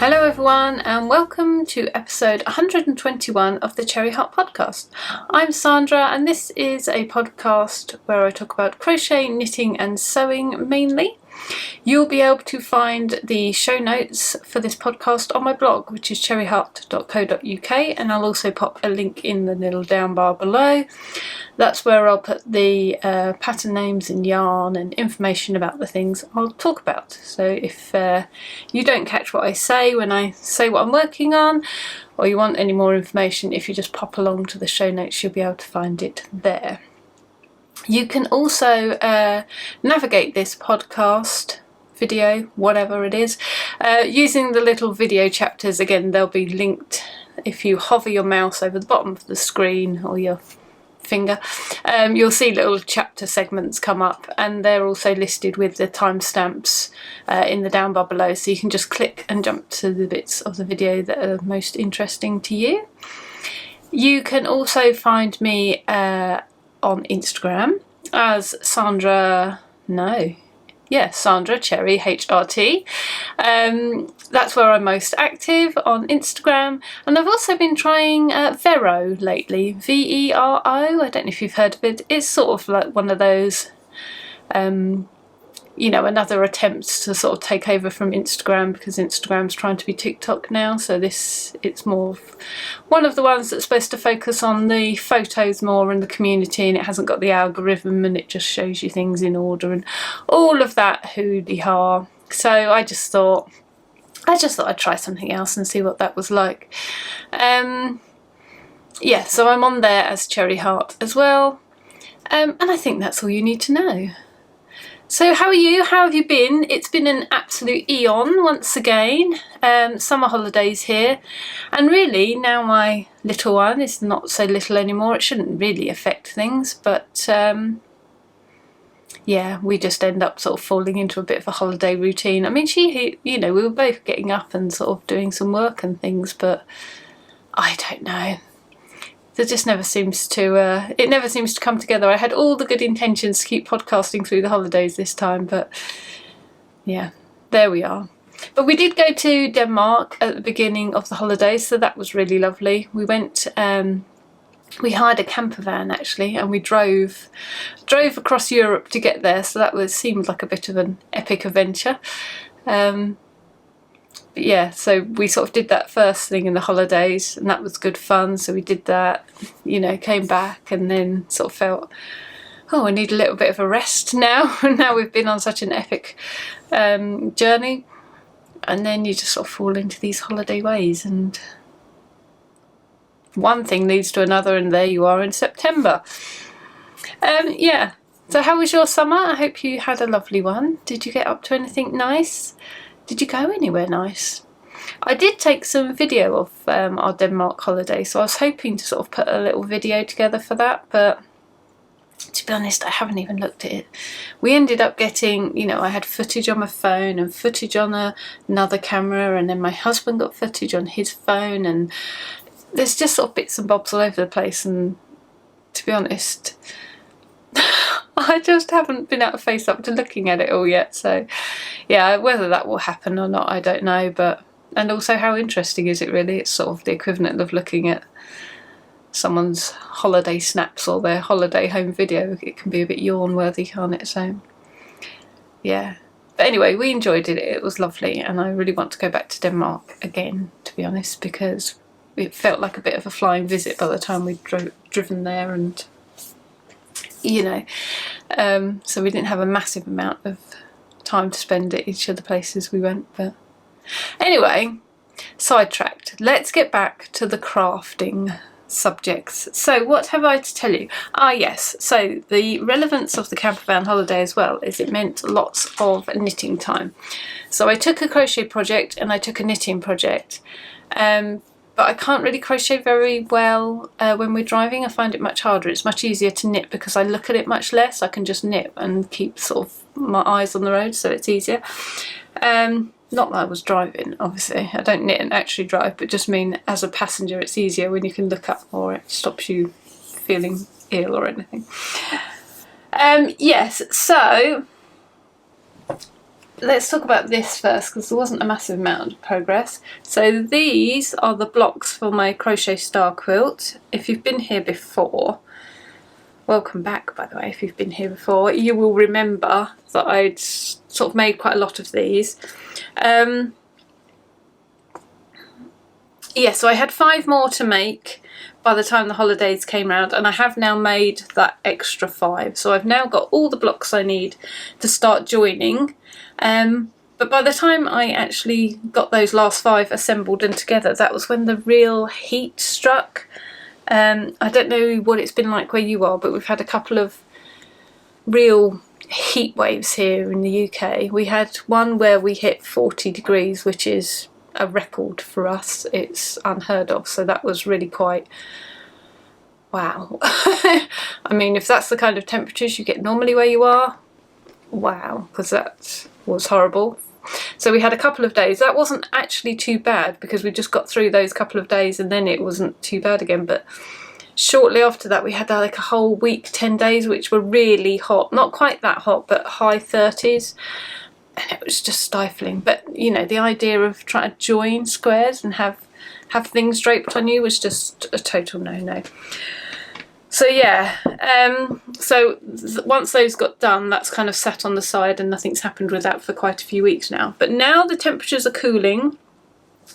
Hello everyone and welcome to episode 121 of the Cherry Heart podcast. I'm Sandra and this is a podcast where I talk about crochet, knitting and sewing mainly. You'll be able to find the show notes for this podcast on my blog, which is cherryheart.co.uk, and I'll also pop a link in the little down bar below. That's where I'll put the pattern names and yarn and information about the things I'll talk about. So if you don't catch what I say when I say what I'm working on, or you want any more information, if you just pop along to the show notes, you'll be able to find it there. You can also navigate this podcast, video, whatever it is, using the little video chapters. Again, they'll be linked if you hover your mouse over the bottom of the screen or your finger. You'll see little chapter segments come up, and they're also listed with the timestamps in the down bar below, so you can just click and jump to the bits of the video that are most interesting to you. You can also find me on Instagram as Sandra Cherry HRT. That's where I'm most active on Instagram, and I've also been trying Vero lately, Vero. I don't know if you've heard of it. It's sort of like one of those another attempt to sort of take over from Instagram, because Instagram's trying to be TikTok now, so it's more one of the ones that's supposed to focus on the photos more and the community, and it hasn't got the algorithm and it just shows you things in order and all of that hoo-de-ha. So I just thought I'd try something else and see what that was like. So I'm on there as Cherry Heart as well, and I think that's all you need to know. So how are you? How have you been? It's been an absolute eon once again. Summer holidays here, and really now my little one is not so little anymore. It shouldn't really affect things, but we just end up sort of falling into a bit of a holiday routine. I mean, we were both getting up and sort of doing some work and things, but I don't know. It just never seems to come together. I had all the good intentions to keep podcasting through the holidays this time, but yeah, there we are. But we did go to Denmark at the beginning of the holidays, so that was really lovely. We went, we hired a camper van actually, and we drove across Europe to get there, so that seemed like a bit of an epic adventure. So we sort of did that first thing in the holidays, and that was good fun. So we did that, came back, and then sort of felt, I need a little bit of a rest now. Now we've been on such an epic journey, and then you just sort of fall into these holiday ways, and one thing leads to another, and there you are in September. So how was your summer? I hope you had a lovely one. Did you get up to anything nice? Did you go anywhere nice? I did take some video of our Denmark holiday, so I was hoping to sort of put a little video together for that, but to be honest, I haven't even looked at it. We ended up getting, I had footage on my phone and footage on another camera, and then my husband got footage on his phone, and there's just sort of bits and bobs all over the place, and to be honest, I just haven't been able to face up to looking at it all yet. So yeah, whether that will happen or not, I don't know. And also, how interesting is it really? It's sort of the equivalent of looking at someone's holiday snaps or their holiday home video. It can be a bit yawn worthy, can't it? So yeah, but anyway, we enjoyed it. It was lovely, and I really want to go back to Denmark again, to be honest, because it felt like a bit of a flying visit by the time we'd driven there, and so we didn't have a massive amount of time to spend at each of the places we went. But anyway, sidetracked. Let's get back to the crafting subjects. So what have I to tell you? Yes, so the relevance of the campervan holiday as well is it meant lots of knitting time. So I took a crochet project and I took a knitting project. But I can't really crochet very well when we're driving. I find it much harder. It's much easier to knit because I look at it much less. I can just knit and keep sort of my eyes on the road, so it's easier. Not that I was driving, obviously. I don't knit and actually drive, but just mean as a passenger it's easier when you can look up more. It stops you feeling ill or anything. Yes, so let's talk about this first, because there wasn't a massive amount of progress. So these are the blocks for my crochet star quilt. If you've been here before, welcome back, by the way. If you've been here before, you will remember that I'd sort of made quite a lot of these. Yeah, so I had 5 more to make by the time the holidays came round, and I have now made that extra 5. So I've now got all the blocks I need to start joining. But by the time I actually got those last 5 assembled and together, that was when the real heat struck. I don't know what it's been like where you are, but we've had a couple of real heat waves here in the UK. We had one where we hit 40 degrees, which is a record for us. It's unheard of, so that was really quite wow. I mean, if that's the kind of temperatures you get normally where you are, wow, because that was horrible. So we had a couple of days. That wasn't actually too bad because we just got through those couple of days and then it wasn't too bad again. But shortly after that we had like a whole week, 10 days, which were really hot. Not quite that hot, but high 30s. And it was just stifling. But, you know, the idea of trying to join squares and have things draped on you was just a total no-no. So yeah, once those got done, that's kind of sat on the side and nothing's happened with that for quite a few weeks now. But now the temperatures are cooling.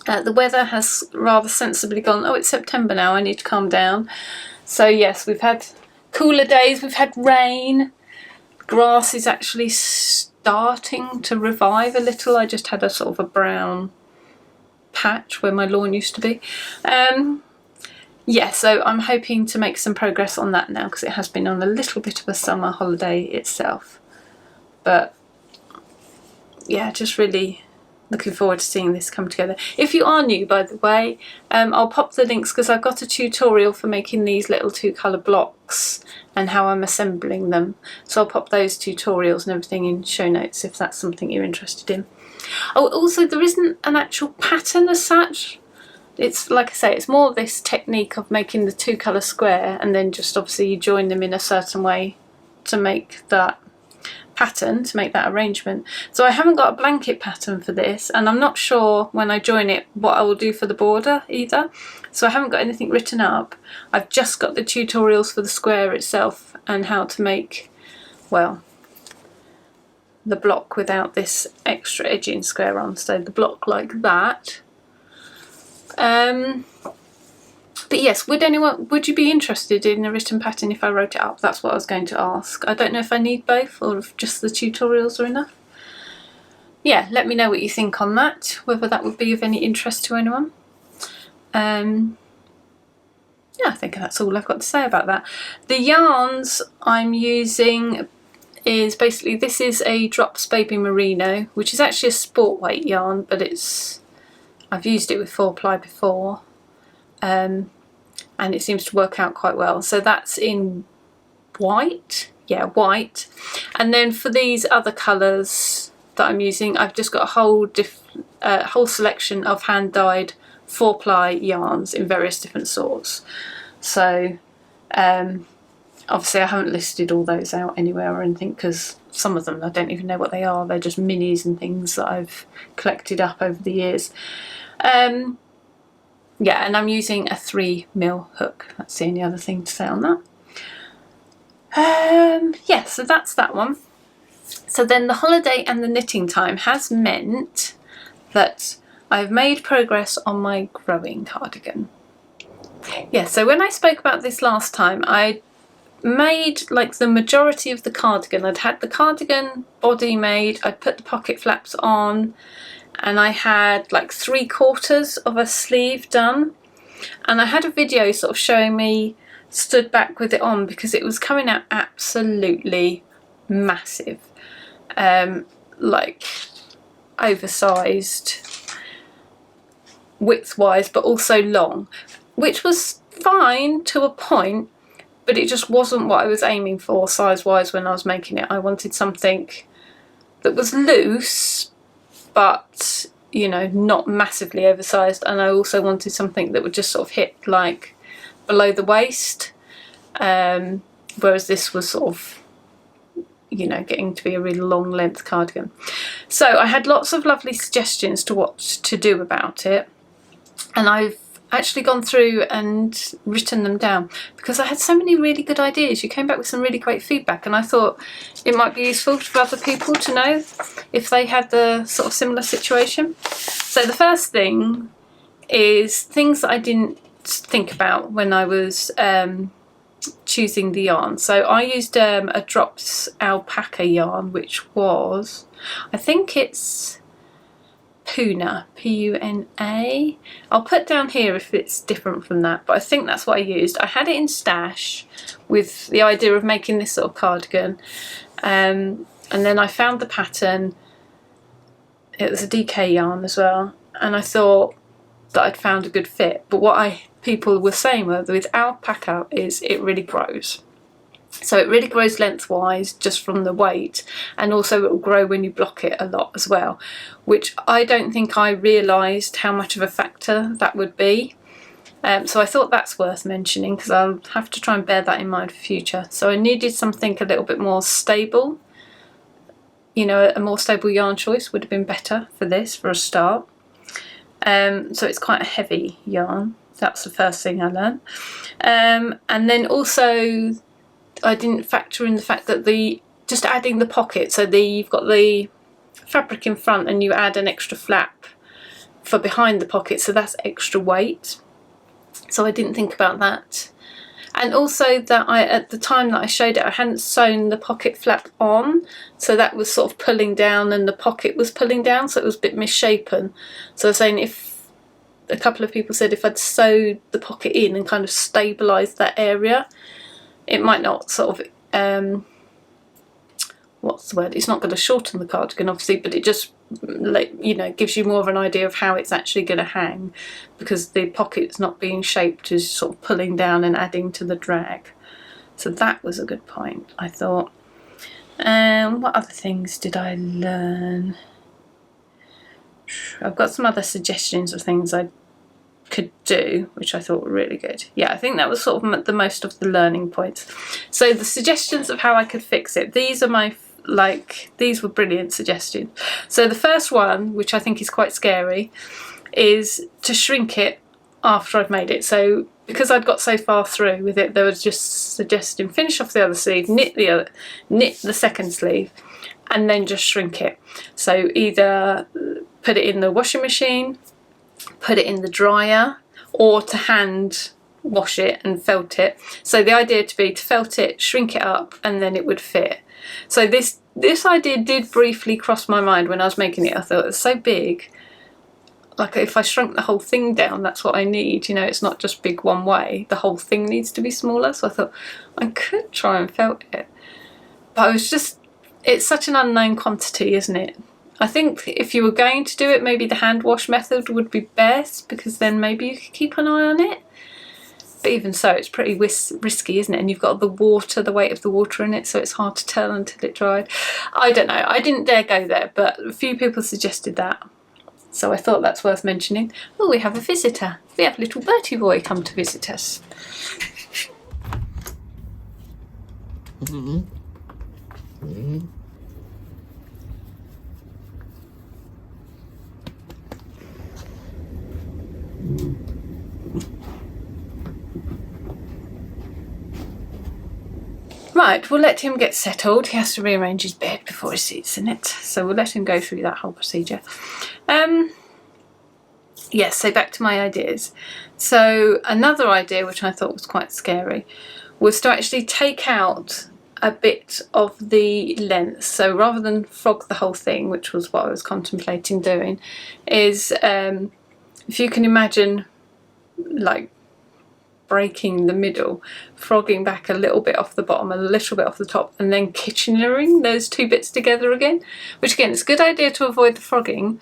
The weather has rather sensibly gone, oh, it's September now, I need to calm down. So yes, we've had cooler days, we've had rain. Grass is actually starting to revive a little. I just had a sort of a brown patch where my lawn used to be. Yeah, so I'm hoping to make some progress on that now because it has been on a little bit of a summer holiday itself. But yeah, just really looking forward to seeing this come together. If you are new, by the way, I'll pop the links because I've got a tutorial for making these little 2-colour blocks and how I'm assembling them. So I'll pop those tutorials and everything in show notes if that's something you're interested in. Oh, also there isn't an actual pattern as such. It's like I say, it's more this technique of making the 2-colour square and then just obviously you join them in a certain way to make that pattern, to make that arrangement. So I haven't got a blanket pattern for this, and I'm not sure when I join it what I will do for the border either. So I haven't got anything written up. I've just got the tutorials for the square itself and how to make, well, the block without this extra edging square on. So the block like that. But yes, would you be interested in a written pattern if I wrote it up? That's what I was going to ask. I don't know if I need both or if just the tutorials are enough. Yeah, let me know what you think on that, whether that would be of any interest to anyone. Yeah, I think that's all I've got to say about that. The yarns I'm using is basically, this is a Drops Baby Merino, which is actually a sport weight yarn, but I've used it with 4-ply before, and it seems to work out quite well. So that's in white, yeah, white. And then for these other colours that I'm using, I've just got a whole selection of hand-dyed 4-ply yarns in various different sorts. So obviously I haven't listed all those out anywhere or anything because some of them I don't even know what they are. They're just minis and things that I've collected up over the years. Yeah, and I'm using a 3mm hook. That's the only other thing to say on that. Yeah, so that's that one. So then the holiday and the knitting time has meant that I've made progress on my growing cardigan. Yeah, so when I spoke about this last time, I made like the majority of the cardigan. I'd had the cardigan body made, I'd put the pocket flaps on, and I had like 3/4 of a sleeve done. And I had a video sort of showing me stood back with it on because it was coming out absolutely massive. Like oversized width-wise, but also long, which was fine to a point, but it just wasn't what I was aiming for size-wise when I was making it. I wanted something that was loose, but, you know, not massively oversized, and I also wanted something that would just sort of hit like below the waist, whereas this was sort of, you know, getting to be a really long length cardigan. So I had lots of lovely suggestions to what to do about it, and I've actually gone through and written them down because I had so many really good ideas. You came back with some really great feedback, and I thought it might be useful for other people to know if they had the sort of similar situation. So the first thing is things that I didn't think about when I was choosing the yarn. So I used a Drops alpaca yarn, which was, I think it's Puna, P-U-N-A. I'll put down here if it's different from that, but I think that's what I used. I had it in stash with the idea of making this sort of cardigan, and then I found the pattern. It was a DK yarn as well, and I thought that I'd found a good fit. But what people were saying with alpaca is it really grows. So it really grows lengthwise just from the weight, and also it will grow when you block it a lot as well, which I don't think I realised how much of a factor that would be. So I thought that's worth mentioning because I'll have to try and bear that in mind for future. So I needed something a little bit more stable. You know, a more stable yarn choice would have been better for this for a start. So it's quite a heavy yarn. That's the first thing I learned. And then also I didn't factor in the fact that just adding the pocket, so you've got the fabric in front and you add an extra flap for behind the pocket, so that's extra weight. So I didn't think about that. And also that at the time that I showed it, I hadn't sewn the pocket flap on, so that was sort of pulling down and the pocket was pulling down, so it was a bit misshapen. So I was saying, if a couple of people said if I'd sewed the pocket in and kind of stabilised that area, it might not sort of, what's the word? It's not going to shorten the cardigan, obviously, but it just, you know, gives you more of an idea of how it's actually going to hang, because the pocket's not being shaped as sort of pulling down and adding to the drag. So that was a good point, I thought. What other things did I learn? I've got some other suggestions of things I could do, which I thought were really good. Yeah, I think that was sort of the most of the learning points. So the suggestions of how I could fix it, these are these were brilliant suggestions. So the first one, which I think is quite scary, is to shrink it after I've made it. So because I'd got so far through with it, they were just suggesting finish off the other sleeve, knit the second sleeve, and then just shrink it. So either put it in the washing machine, put it in the dryer, or to hand wash it and felt it. So the idea to be to felt it, shrink it up, and then it would fit. So this idea did briefly cross my mind when I was making it. I thought it's so big, like if I shrunk the whole thing down, that's what I need, you know, it's not just big one way, the whole thing needs to be smaller. So I thought I could try and felt it, but I was just, it's such an unknown quantity, isn't it? I think if you were going to do it, maybe the hand wash method would be best, because then maybe you could keep an eye on it. But even so, it's pretty risky, isn't it? And you've got the water, the weight of the water in it, so it's hard to tell until it dried. I don't know, I didn't dare go there, but a few people suggested that. So I thought that's worth mentioning. Oh, we have a visitor. We have little Bertie boy come to visit us. Right, we'll let him get settled. He has to rearrange his bed before he sits in it, so we'll let him go through that whole procedure. Yes, so back to my ideas. So another idea, which I thought was quite scary, was to actually take out a bit of the length. So rather than frog the whole thing, which was what I was contemplating doing, is if you can imagine like breaking the middle, frogging back a little bit off the bottom, a little bit off the top, and then kitchenering those two bits together again, which again, it's a good idea to avoid the frogging,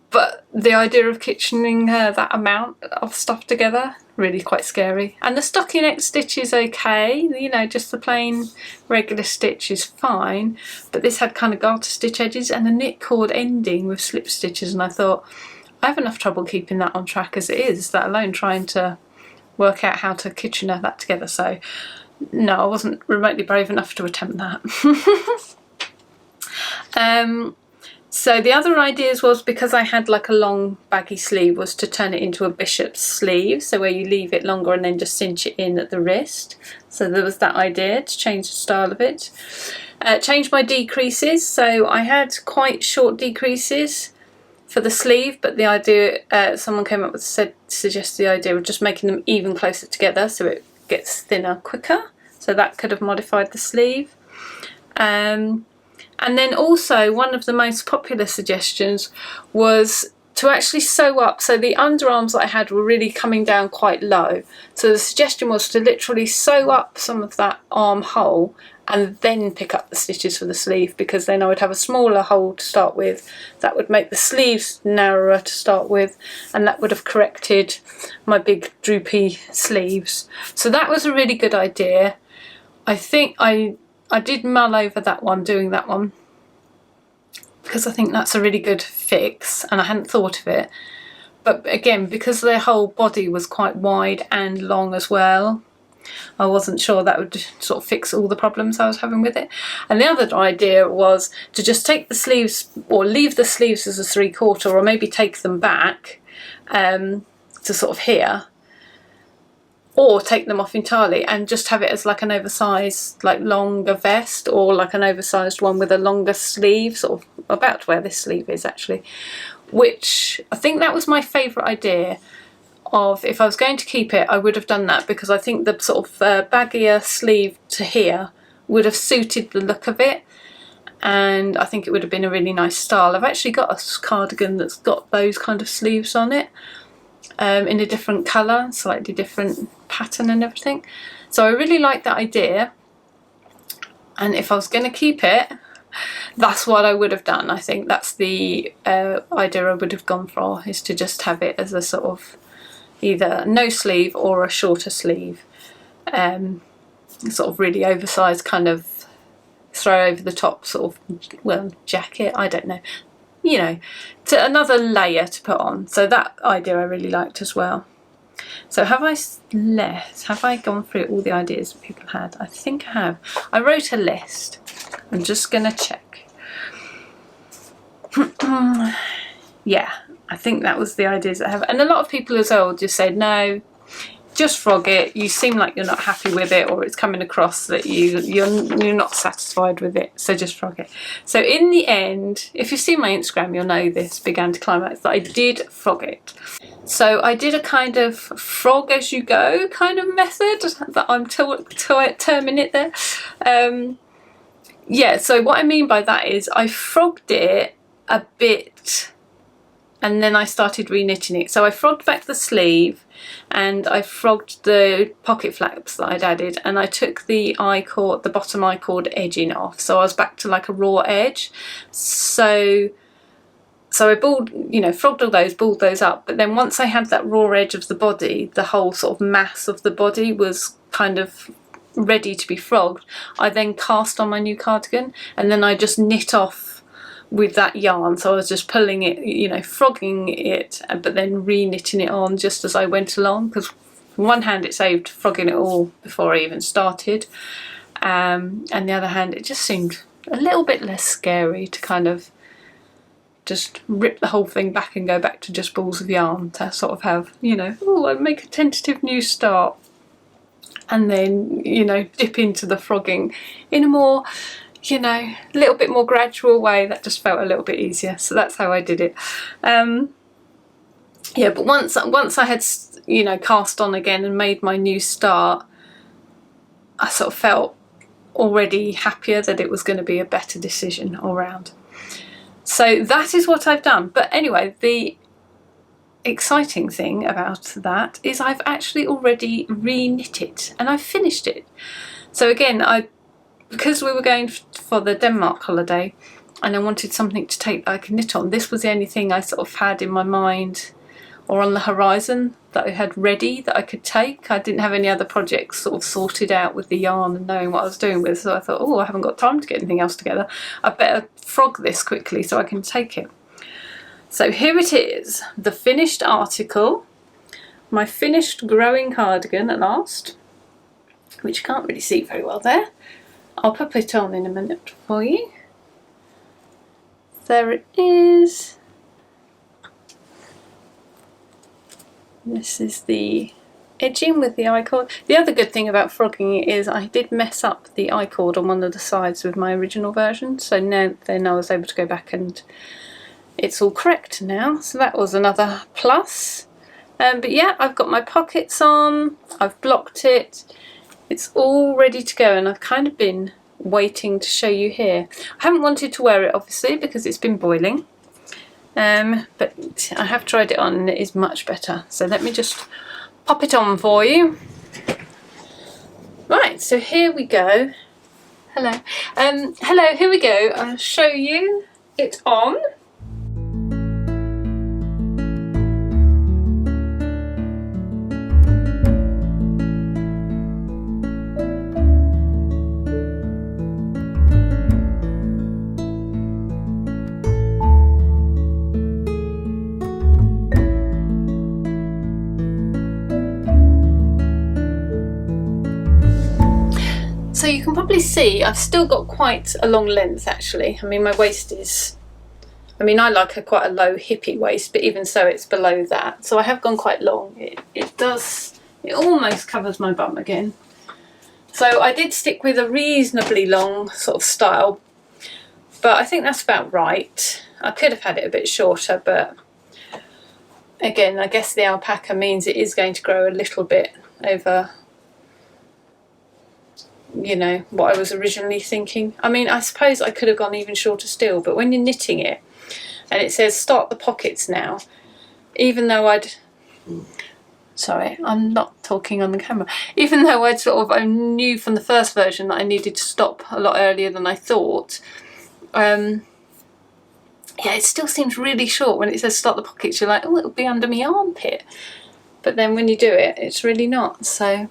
but the idea of kitchening that amount of stuff together, really quite scary. And the stockinette stitch is okay, you know, just the plain regular stitch is fine, but this had kind of garter stitch edges and a knit cord ending with slip stitches, and I thought, I have enough trouble keeping that on track as it is, let alone trying to work out how to kitchener that together. So no, I wasn't remotely brave enough to attempt that. So the other ideas was, because I had like a long baggy sleeve, was to turn it into a bishop's sleeve, so where you leave it longer and then just cinch it in at the wrist. So there was that idea to change the style of it. Change my decreases, so I had quite short decreases for the sleeve, but the idea, someone came up with, suggested the idea of just making them even closer together so it gets thinner quicker, so that could have modified the sleeve. And then also, one of the most popular suggestions was to actually sew up. So the underarms that I had were really coming down quite low. So the suggestion was to literally sew up some of that armhole and then pick up the stitches for the sleeve, because then I would have a smaller hole to start with. That would make the sleeves narrower to start with, and that would have corrected my big droopy sleeves. So that was a really good idea. I think I did mull over that one, doing that one, because I think that's a really good fix and I hadn't thought of it. But again, because their whole body was quite wide and long as well, I wasn't sure that would sort of fix all the problems I was having with it. And the other idea was to just take the sleeves, or leave the sleeves as a 3/4, or maybe take them back to sort of here, or take them off entirely and just have it as like an oversized, like longer vest, or like an oversized one with a longer sleeve, sort of about where this sleeve is actually, which I think that was my favourite idea. Of, if I was going to keep it, I would have done that, because I think the sort of baggier sleeve to here would have suited the look of it, and I think it would have been a really nice style. I've actually got a cardigan that's got those kind of sleeves on it, in a different colour, slightly different pattern and everything. So I really like that idea, and if I was going to keep it, that's what I would have done. I think that's the idea I would have gone for, is to just have it as a sort of either no sleeve or a shorter sleeve, sort of really oversized, kind of throw over the top sort of, well, jacket, I don't know, you know, to another layer to put on. So that idea I really liked as well. So have I gone through all the ideas that people had? I think I have. I wrote a list. I'm just gonna check. Yeah, I think that was the ideas that I have. And a lot of people as well just said, no, just frog it. You seem like you're not happy with it, or it's coming across that you're not satisfied with it, so just frog it. So in the end, if you've seen my Instagram, you'll know this big anticlimax, that I did frog it. So I did a kind of frog as you go kind of method, that I'm terming it there. Yeah, so what I mean by that is I frogged it a bit, and then I started re-knitting it. So I frogged back the sleeve, and I frogged the pocket flaps that I'd added, and I took the I-cord, the bottom I-cord edging off, so I was back to like a raw edge. So I balled, you know, frogged all those, balled those up, but then once I had that raw edge of the body, the whole sort of mass of the body was kind of ready to be frogged, I then cast on my new cardigan, and then I just knit off with that yarn. So I was just pulling it, you know, frogging it, but then re-knitting it on just as I went along, because on one hand it saved frogging it all before I even started, and the other hand it just seemed a little bit less scary to kind of just rip the whole thing back and go back to just balls of yarn, to sort of have, you know, oh, I'd make a tentative new start, and then, you know, dip into the frogging in a more, you know, a little bit more gradual way. That just felt a little bit easier. So that's how I did it. Yeah, but once I had, you know, cast on again and made my new start, I sort of felt already happier that it was going to be a better decision all round. So that is what I've done. But anyway, the exciting thing about that is I've actually already re-knit it, and I've finished it. So again, because we were going for the Denmark holiday and I wanted something to take that I could knit on, this was the only thing I sort of had in my mind or on the horizon that I had ready that I could take. I didn't have any other projects sort of sorted out with the yarn and knowing what I was doing with, so I thought, oh, I haven't got time to get anything else together. I better frog this quickly so I can take it. So here it is, the finished article, my finished growing cardigan at last, which you can't really see very well there. I'll pop it on in a minute for you. there it is. This is the edging with the I-cord. The other good thing about frogging it is I did mess up the I-cord on one of the sides with my original version, so now then I was able to go back and it's all correct now, so that was another plus. But yeah, I've got my pockets on, I've blocked it, it's all ready to go, and I've kind of been waiting to show you here. I haven't wanted to wear it obviously because it's been boiling, but I have tried it on and it is much better. So let me just pop it on for you. Right, so here we go. Hello. Hello, here we go. I'll show you it on. So you can probably see I've still got quite a long length actually. I mean, my waist is, I mean, I like quite a low hippie waist, but even so it's below that. So I have gone quite long. It almost covers my bum again. So I did stick with a reasonably long sort of style, but I think that's about right. I could have had it a bit shorter, but again, I guess the alpaca means it is going to grow a little bit over, you know, what I was originally thinking. I mean, I suppose I could have gone even shorter still, but when you're knitting it and it says start the pockets now, even though sorry, I'm not talking on the camera, even though I knew from the first version that I needed to stop a lot earlier than I thought, yeah, it still seems really short. When it says start the pockets, you're like, oh, it'll be under my armpit, but then when you do it, it's really not. So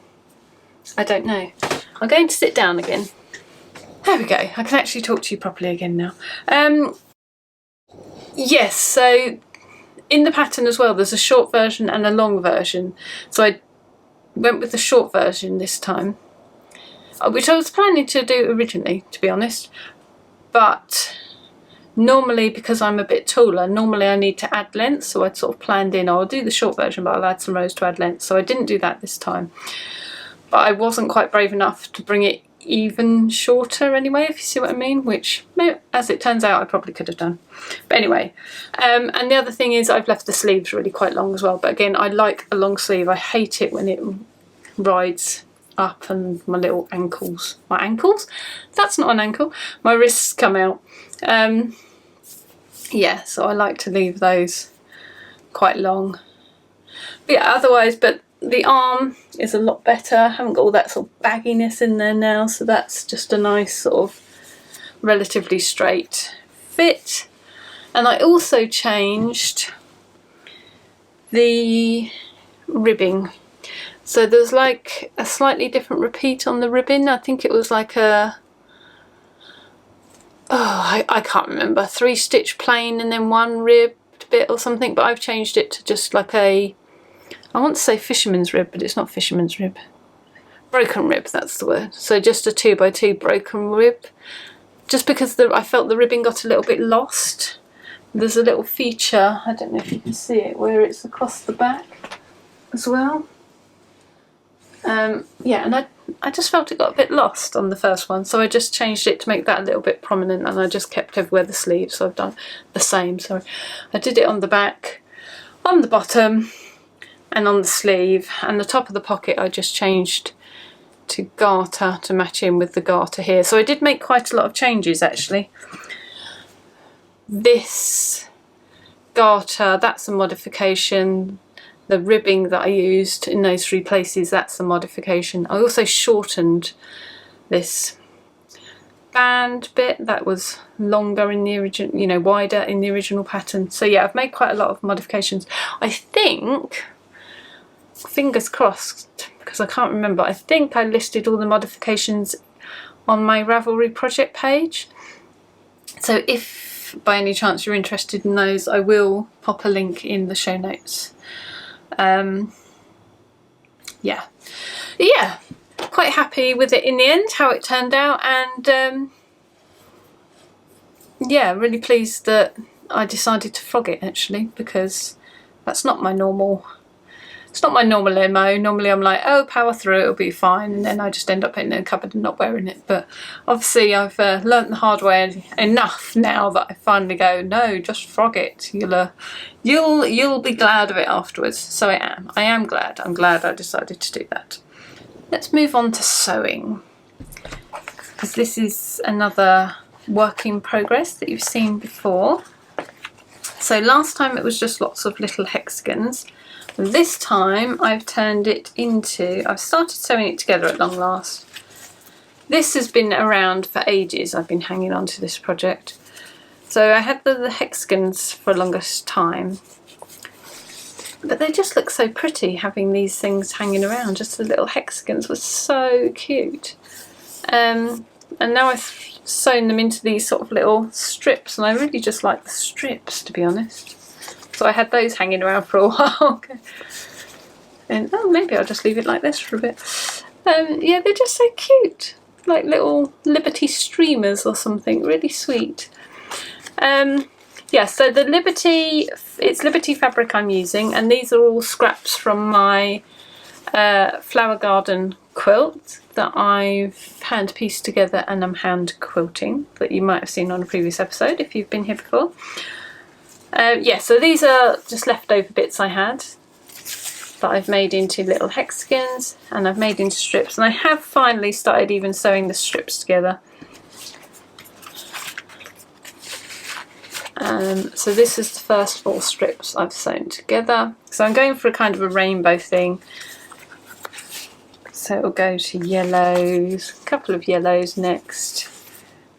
I don't know. I'm going to sit down again. There we go. I can actually talk to you properly again now. Yes, so in the pattern as well, there's a short version and a long version. So I went with the short version this time, which I was planning to do originally, to be honest. But normally, because I'm a bit taller, normally I need to add length. So I'd sort of planned in, I'll do the short version, but I'll add some rows to add length. So I didn't do that this time. But I wasn't quite brave enough to bring it even shorter anyway, if you see what I mean, which, as it turns out, I probably could have done. But anyway, and the other thing is I've left the sleeves really quite long as well. But again, I like a long sleeve. I hate it when it rides up and my little ankles. My ankles? That's not an ankle. My wrists come out. Yeah, so I like to leave those quite long. But yeah, otherwise, but the arm is a lot better. I haven't got all that sort of bagginess in there now, so that's just a nice sort of relatively straight fit. And I also changed the ribbing. So there's like a slightly different repeat on the ribbon. I think it was like a, I can't remember, 3-stitch plain and then 1 ribbed bit or something, but I've changed it to just like a, I want to say fisherman's rib, but it's not fisherman's rib. Broken rib, that's the word. So just a 2x2 broken rib. Just because I felt the ribbing got a little bit lost. There's a little feature, I don't know if you can see it, where it's across the back as well. Yeah, and I just felt it got a bit lost on the first one, so I just changed it to make that a little bit prominent, and I just kept everywhere the sleeves, so I've done the same. So I did it on the back, on the bottom, and on the sleeve, and the top of the pocket I just changed to garter to match in with the garter here. So I did make quite a lot of changes actually. This garter, that's a modification. The ribbing that I used in those 3 places, that's a modification. I also shortened this band bit that was longer in the original, you know, wider in the original pattern. So yeah, I've made quite a lot of modifications. I think, fingers crossed, because I can't remember, I think I listed all the modifications on my Ravelry project page. So if by any chance you're interested in those, I will pop a link in the show notes. Yeah, quite happy with it in the end, how it turned out, and yeah, really pleased that I decided to frog it actually, because that's not my normal. It's not my normal MO. Normally I'm like, oh, power through, it'll be fine, and then I just end up in a cupboard and not wearing it. But obviously I've learnt the hard way enough now that I finally go, no, just frog it. You'll be glad of it afterwards. So I am glad. I'm glad I decided to do that. Let's move on to sewing, because this is another work in progress that you've seen before. So last time it was just lots of little hexagons. This time I've turned it into, I've started sewing it together at long last. This has been around for ages. I've been hanging on to this project. So I had the hexagons for the longest time, but they just look so pretty having these things hanging around. Just the little hexagons were so cute. And now I've sewn them into these sort of little strips, and I really just like the strips, to be honest. So I had those hanging around for a while. And oh, maybe I'll just leave it like this for a bit. Yeah, they're just so cute, like little Liberty streamers or something, really sweet. Yeah, so the it's Liberty fabric I'm using, and these are all scraps from my flower garden quilt that I've hand pieced together and I'm hand quilting, that you might have seen on a previous episode if you've been here before. Yeah, so these are just leftover bits I had that I've made into little hexagons, and I've made into strips, and I have finally started even sewing the strips together. So this is the first 4 strips I've sewn together. So I'm going for a kind of a rainbow thing. So it'll go to yellows, a couple of yellows next,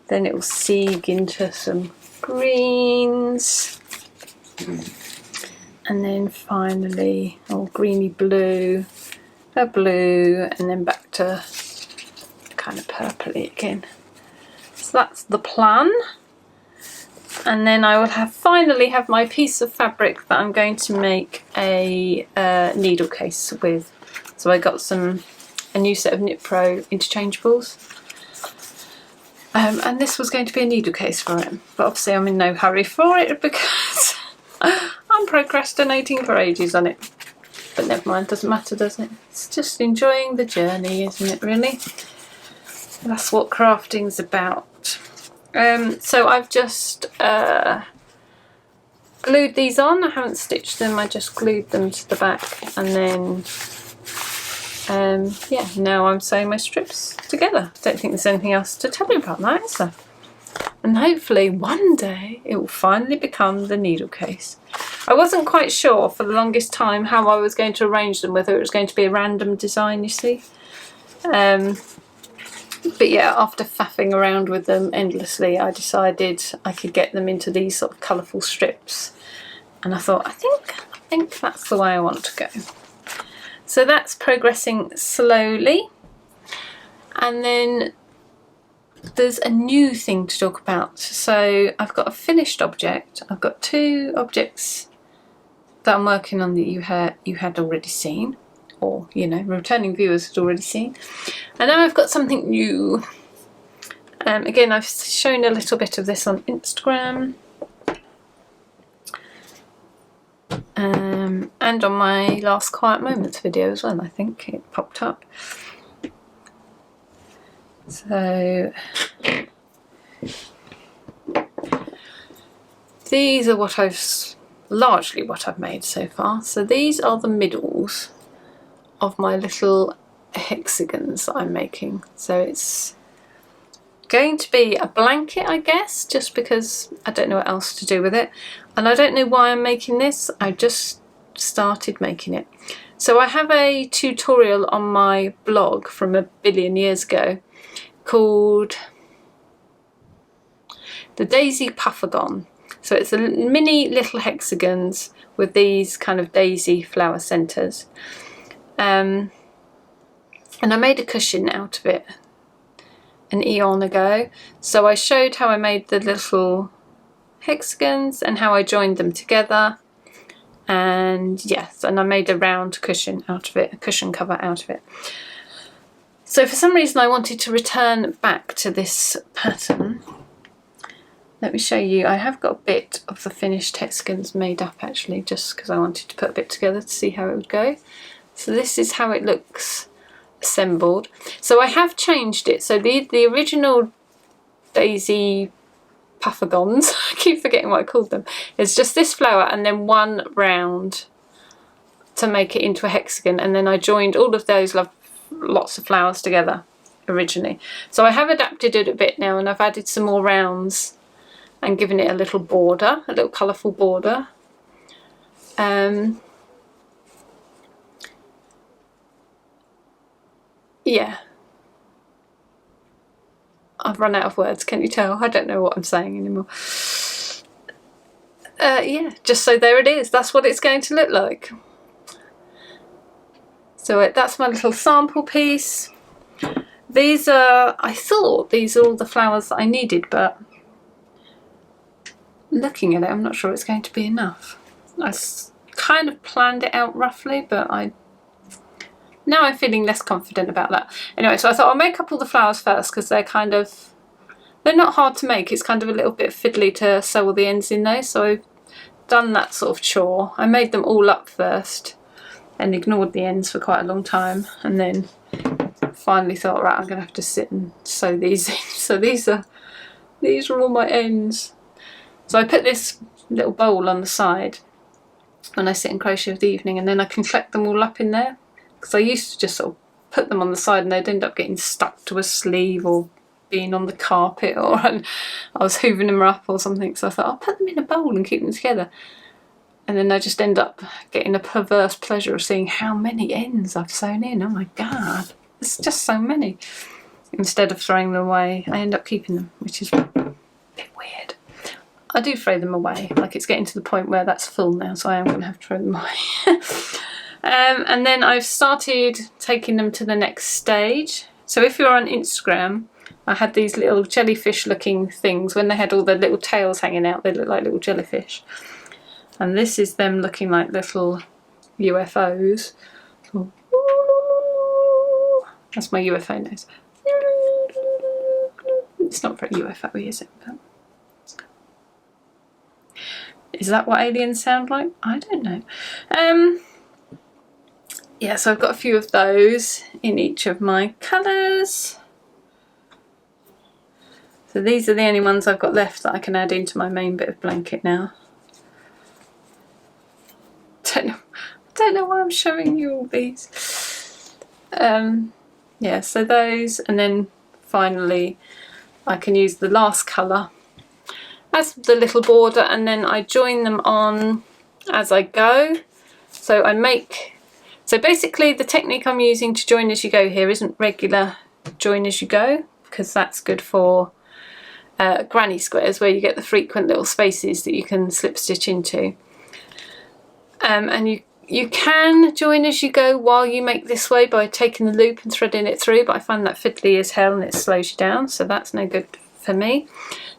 then it will seeg into some greens, and then finally, greeny blue, a blue, and then back to kind of purpley again. So that's the plan. And then I will finally have my piece of fabric that I'm going to make a needle case with. So I got a new set of Knit Pro interchangeables. And this was going to be a needle case for it, but obviously I'm in no hurry for it because I'm procrastinating for ages on it. But never mind, doesn't matter, does it? It's just enjoying the journey, isn't it, really? That's what crafting's about. So I've just glued these on. I haven't stitched them, I just glued them to the back, and then yeah, now I'm sewing my strips together. I don't think there's anything else to tell you about that, is there? And hopefully one day it will finally become the needle case. I wasn't quite sure for the longest time how I was going to arrange them, whether it was going to be a random design, you see. But yeah, after faffing around with them endlessly, I decided I could get them into these sort of colourful strips. And I thought, I think that's the way I want to go. So that's progressing slowly. And then there's a new thing to talk about. So I've got a finished object. I've got 2 objects that I'm working on that you had already seen, or returning viewers had already seen. And now I've got something new. Again, I've shown a little bit of this on Instagram. And on my last Quiet Moments video as well, I think it popped up. So these are largely what I've made so far. So these are the middles of my little hexagons that I'm making. So it's going to be a blanket, I guess, just because I don't know what else to do with it. And I don't know why I'm making this, I just started making it. So I have a tutorial on my blog from a billion years ago called the Daisy Puffagon. So it's a mini little hexagons with these kind of daisy flower centres. And I made a cushion out of it an eon ago. So I showed how I made the little hexagons and how I joined them together. And yes, and I made a round cushion out of it, a cushion cover out of it. So for some reason I wanted to return back to this pattern. let me show you. I have got a bit of the finished hexagons made up actually, just because I wanted to put a bit together to see how it would go. So this is how it looks assembled. So I have changed it. So the original daisy puffagons, I keep forgetting what I called them, it's just this flower and then one round to make it into a hexagon, and then I joined all of those lots of flowers together originally. So I have adapted it a bit now, and I've added some more rounds and given it a little border, a little colourful border. Yeah, I've run out of words, can you tell? I don't know what I'm saying anymore. Yeah, just so there it is, that's what it's going to look like. So that's my little sample piece. These are, I thought these are all the flowers that I needed, but looking at it, I'm not sure it's going to be enough. I kind of planned it out roughly, but now I'm feeling less confident about that. Anyway, so I thought I'll make up all the flowers first, because they're not hard to make. It's kind of a little bit fiddly to sew all the ends in those, so I've done that sort of chore. I made them all up first and ignored the ends for quite a long time, and then finally thought, right, I'm going to have to sit and sew these in. So these are all my ends. So I put this little bowl on the side when I sit and crochet of the evening, and then I can collect them all up in there, because I used to just sort of put them on the side and they'd end up getting stuck to a sleeve or being on the carpet, or I was hoovering them up or something. So I thought I'll put them in a bowl and keep them together, and then I just end up getting a perverse pleasure of seeing how many ends I've sewn in. Oh my god, it's just so many. Instead of throwing them away, I end up keeping them, which is a bit weird. I do throw them away, like it's getting to the point where that's full now, so I am going to have to throw them away. And then I've started taking them to the next stage. So if you're on Instagram, I had these little jellyfish looking things. When they had all the little tails hanging out, they look like little jellyfish. And this is them looking like little UFOs. That's my UFO nose. It's not very UFO-y, is it? But is that what aliens sound like? I don't know. Yeah, so I've got a few of those in each of my colours. So these are the only ones I've got left that I can add into my main bit of blanket now. I don't know why I'm showing you all these. Yeah, so those, and then finally I can use the last colour as the little border, and then I join them on as I go. So basically the technique I'm using to join as you go here isn't regular join as you go, because that's good for granny squares where you get the frequent little spaces that you can slip stitch into. And you can join as you go while you make this way by taking the loop and threading it through, but I find that fiddly as hell and it slows you down, so that's no good for me.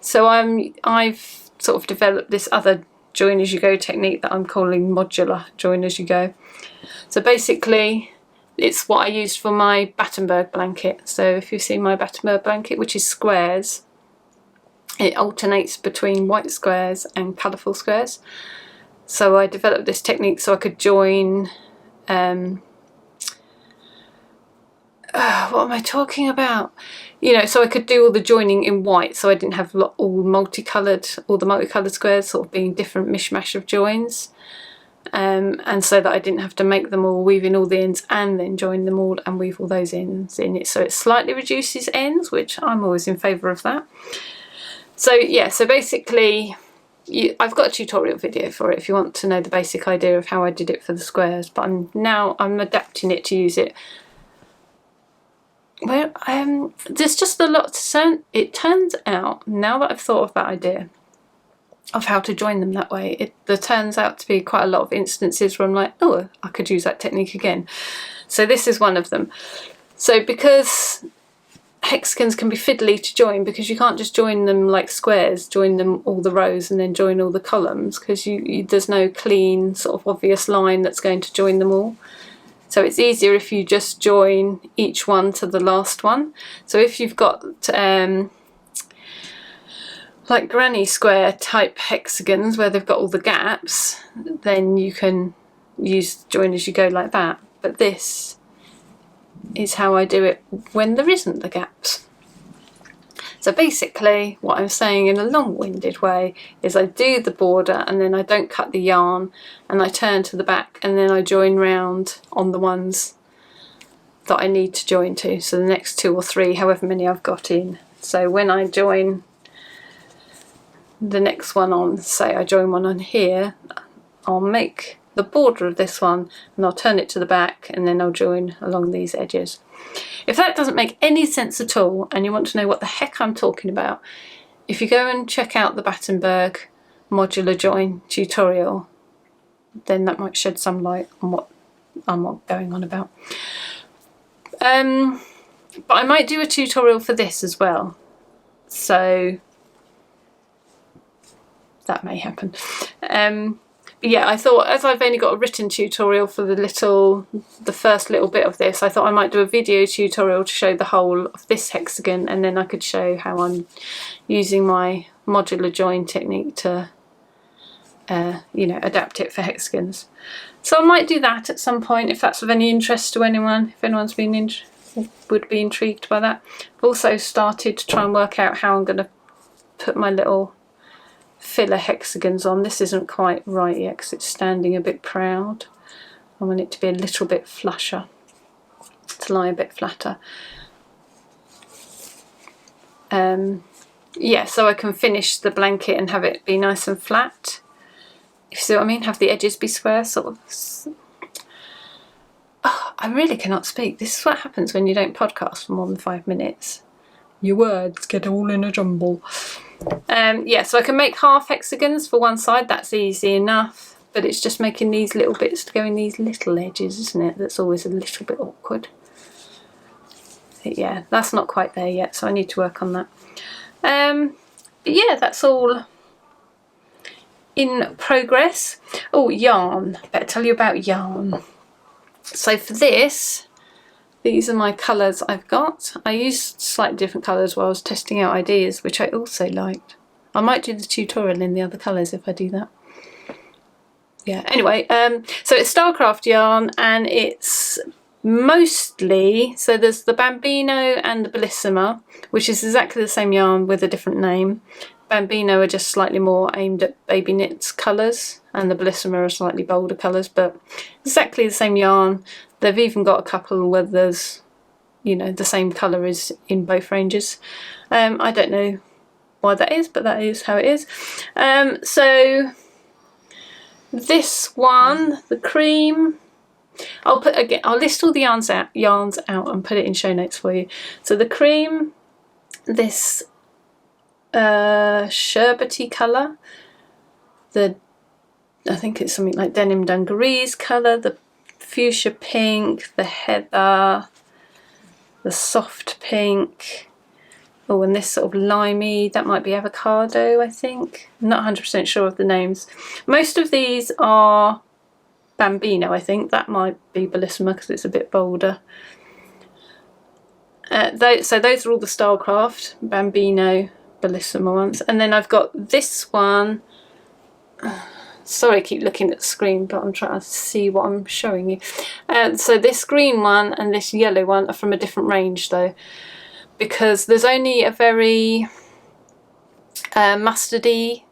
So I've sort of developed this other join as you go technique that I'm calling modular join as you go. So basically it's what I used for my Battenberg blanket. So if you see my Battenberg blanket, which is squares, it alternates between white squares and colourful squares. So I developed this technique so I could join, what am I talking about? You know, so I could do all the joining in white, so I didn't have all the multicoloured squares sort of being different mishmash of joins. And so that I didn't have to make them all, weave in all the ends and then join them all and weave all those ends in it. So it slightly reduces ends, which I'm always in favour of that. So yeah, so basically I've got a tutorial video for it if you want to know the basic idea of how I did it for the squares, but I'm adapting it to use it. Well, there's just a lot to learn. It turns out, now that I've thought of that idea of how to join them that way, there turns out to be quite a lot of instances where I'm like, oh, I could use that technique again. So this is one of them. So because hexagons can be fiddly to join, because you can't just join them like squares, join them all the rows and then join all the columns, because there's no clean sort of obvious line that's going to join them all. So it's easier if you just join each one to the last one. So if you've got like granny square type hexagons where they've got all the gaps, then you can use join as you go like that. But this is how I do it when there isn't the gaps. So basically what I'm saying in a long-winded way is I do the border and then I don't cut the yarn and I turn to the back and then I join round on the ones that I need to join to. So the next 2 or 3, however many I've got in. So when I join the next one on, say I join one on here, I'll make the border of this one and I'll turn it to the back and then I'll join along these edges. If that doesn't make any sense at all and you want to know what the heck I'm talking about, if you go and check out the Battenberg modular join tutorial, then that might shed some light on what I'm going on about. But I might do a tutorial for this as well, so that may happen. But yeah, I thought as I've only got a written tutorial for the first little bit of this, I thought I might do a video tutorial to show the whole of this hexagon, and then I could show how I'm using my modular join technique to you know, adapt it for hexagons. So I might do that at some point if that's of any interest to anyone, if anyone's would be intrigued by that. I've also started to try and work out how I'm going to put my little filler hexagons on. This isn't quite right yet because it's standing a bit proud. I want it to be a little bit flusher, to lie a bit flatter. Yeah, so I can finish the blanket and have it be nice and flat. You see what I mean? Have the edges be square, sort of. Oh, I really cannot speak. This is what happens when you don't podcast for more than 5 minutes. Your words get all in a jumble. Yeah, so I can make half hexagons for one side. That's easy enough. But it's just making these little bits to go in these little edges, isn't it? That's always a little bit awkward. But yeah, that's not quite there yet, so I need to work on that. But yeah, that's all in progress. Oh, yarn. Better tell you about yarn. So for this, these are my colours I've got. I used slightly different colours while I was testing out ideas, which I also liked. I might do the tutorial in the other colours if I do that. Yeah, anyway, so it's Starcraft yarn, and it's mostly, so there's the Bambino and the Bellissima, which is exactly the same yarn with a different name. Bambino are just slightly more aimed at baby knits colours, and the Bellissima are slightly bolder colours, but exactly the same yarn. They've even got a couple where there's, you know, the same colour is in both ranges. I don't know why that is, but that is how it is. So this one, the cream, I'll list all the yarns out and put it in show notes for you. So the cream, this sherbety colour, I think it's something like denim dungarees colour, the fuchsia pink, the heather, the soft pink, oh, and this sort of limey, that might be avocado, I think. I'm not 100% sure of the names. Most of these are Bambino, I think. That might be Bellissima because it's a bit bolder. So those are all the Starcraft, Bambino, Bellissima ones. And then I've got this one. Sorry, I keep looking at the screen, but I'm trying to see what I'm showing you. So this green one and this yellow one are from a different range though, because there's only a very mustardy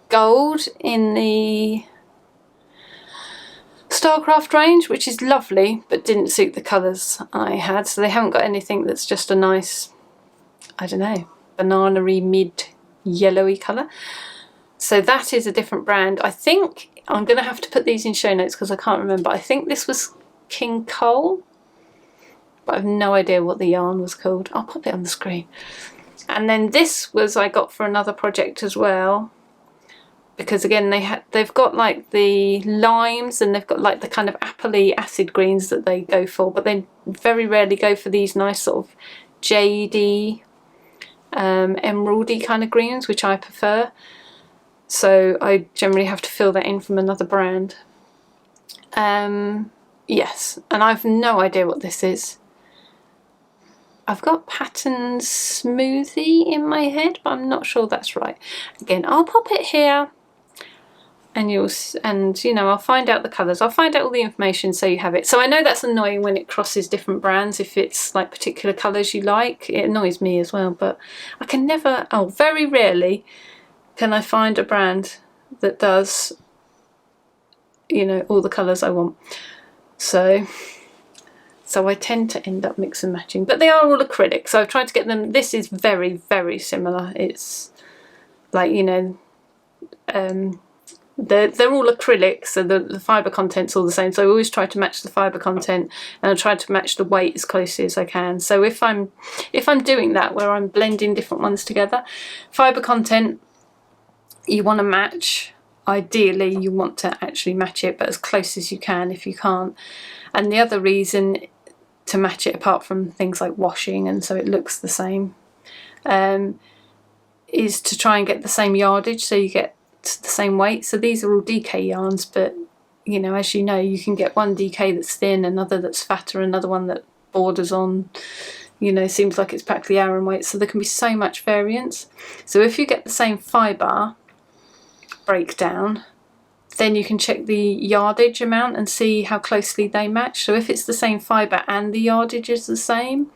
gold in the Starcraft range, which is lovely, but didn't suit the colours I had. So they haven't got anything that's just a nice, I don't know, banana-y mid yellowy colour. So that is a different brand. I think I'm going to have to put these in show notes because I can't remember. I think this was King Cole, but I have no idea what the yarn was called. I'll pop it on the screen. And then this was I got for another project as well, because again they've got like the limes and they've got like the kind of appley acid greens that they go for, but they very rarely go for these nice sort of jadey, emeraldy kind of greens, which I prefer. So I generally have to fill that in from another brand. Yes, and I've no idea what this is. I've got pattern smoothie in my head, but I'm not sure that's right. Again, I'll pop it here, and you know, I'll find out the colours. I'll find out all the information so you have it. So I know that's annoying when it crosses different brands, if it's like particular colours you like. It annoys me as well, but I can never, very rarely can I find a brand that does, you know, all the colours I want. So I tend to end up mix and matching, but they are all acrylic, so I've tried to get them. This is very, very similar. It's like, you know, they're all acrylic, so the fibre content's all the same. So I always try to match the fibre content, and I try to match the weight as closely as I can. So if I'm doing that, where I'm blending different ones together, fibre content you want to match. Ideally, you want to actually match it, but as close as you can if you can't. And the other reason to match it, apart from things like washing and so it looks the same, is to try and get the same yardage, so you get the same weight. So these are all DK yarns, but you know, as you know, you can get one DK that's thin, another that's fatter, another one that borders on, you know, seems like it's practically Aran weight. So there can be so much variance. So if you get the same fibre breakdown, then you can check the yardage amount and see how closely they match. So if it's the same fibre and the yardage is the same,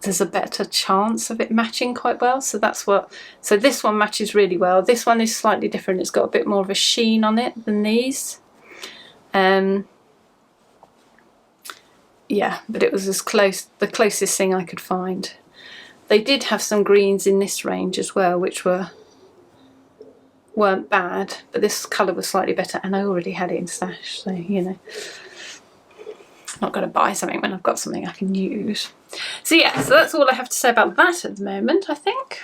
there's a better chance of it matching quite well. So that's what, so this one matches really well. This one is slightly different. It's got a bit more of a sheen on it than these. Yeah, but it was as close, the closest thing I could find. They did have some greens in this range as well, which weren't bad, but this colour was slightly better, and I already had it in stash, so you know, I'm not going to buy something when I've got something I can use. So yeah, so that's all I have to say about that at the moment, I think.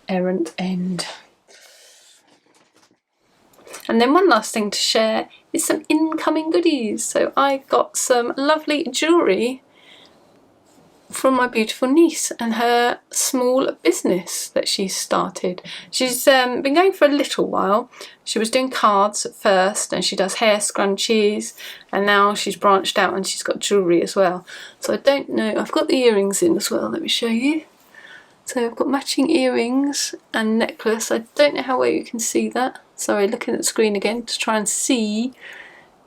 Errant end. And then one last thing to share is some incoming goodies. So I got some lovely jewellery from my beautiful niece and her small business that she's started. She's been going for a little while. She was doing cards at first, and she does hair scrunchies, and now she's branched out and she's got jewellery as well. So I don't know, I've got the earrings in as well, let me show you. So I've got matching earrings and necklace. I don't know how well you can see that. Sorry, looking at the screen again to try and see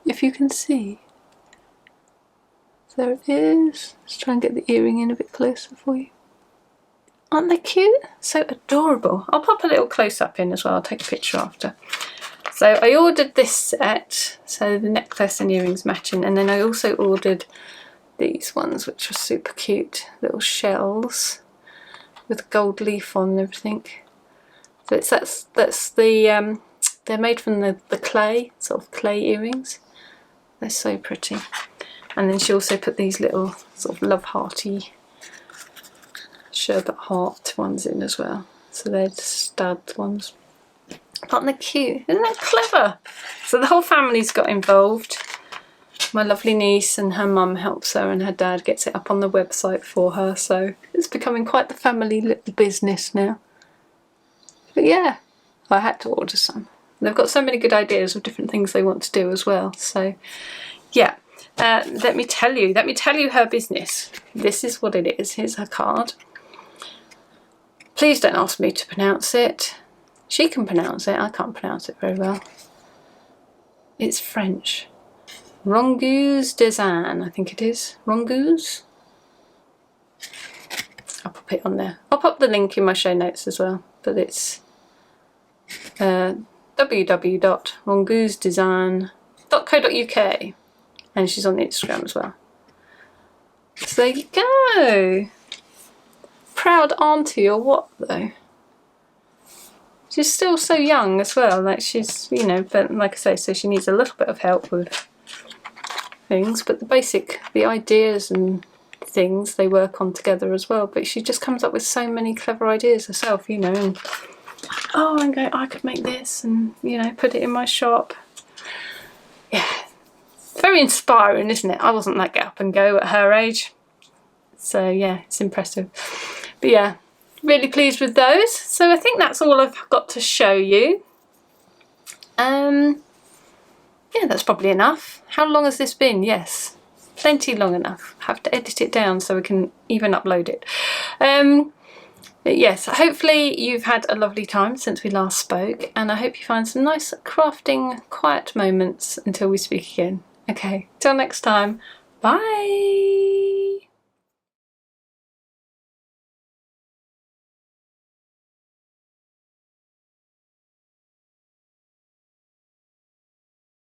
if you can see. There it is. Let's try and get the earring in a bit closer for you. Aren't they cute? So adorable. I'll pop a little close-up in as well. I'll take a picture after. So I ordered this set, so the necklace and earrings matching, and then I also ordered these ones, which are super cute. Little shells with a gold leaf on and everything. So that's the they're made from the clay, sort of clay earrings. They're so pretty. And then she also put these little sort of love hearty sherbet heart ones in as well. So they're stud ones. Aren't they cute? Isn't that clever? So the whole family's got involved. My lovely niece and her mum helps her, and her dad gets it up on the website for her. So it's becoming quite the family little business now. But yeah, I had to order some. They've got so many good ideas of different things they want to do as well. So yeah. Let me tell you her business. This is what it is. Here's her card. Please don't ask me to pronounce it. She can pronounce it. I can't pronounce it very well. It's French. Rongouze des Annes, I think it is. Rongouze? I'll pop it on there. I'll pop the link in my show notes as well. But it's www.rongouzedesign.co.uk. And she's on the Instagram as well. So there you go. Proud auntie or what though? She's still so young as well. Like she's, you know, but like I say, so she needs a little bit of help with things. But the ideas and things they work on together as well. But she just comes up with so many clever ideas herself, you know. And oh, and go, I could make this, and you know, put it in my shop. Yeah. Very inspiring, isn't it? I wasn't that get up and go at her age. So yeah, it's impressive. But yeah, really pleased with those. So I think that's all I've got to show you. Yeah, that's probably enough. How long has this been? Yes, plenty long enough. Have to edit it down so we can even upload it. But yes, hopefully you've had a lovely time since we last spoke, and I hope you find some nice crafting quiet moments until we speak again. Okay, till next time, bye!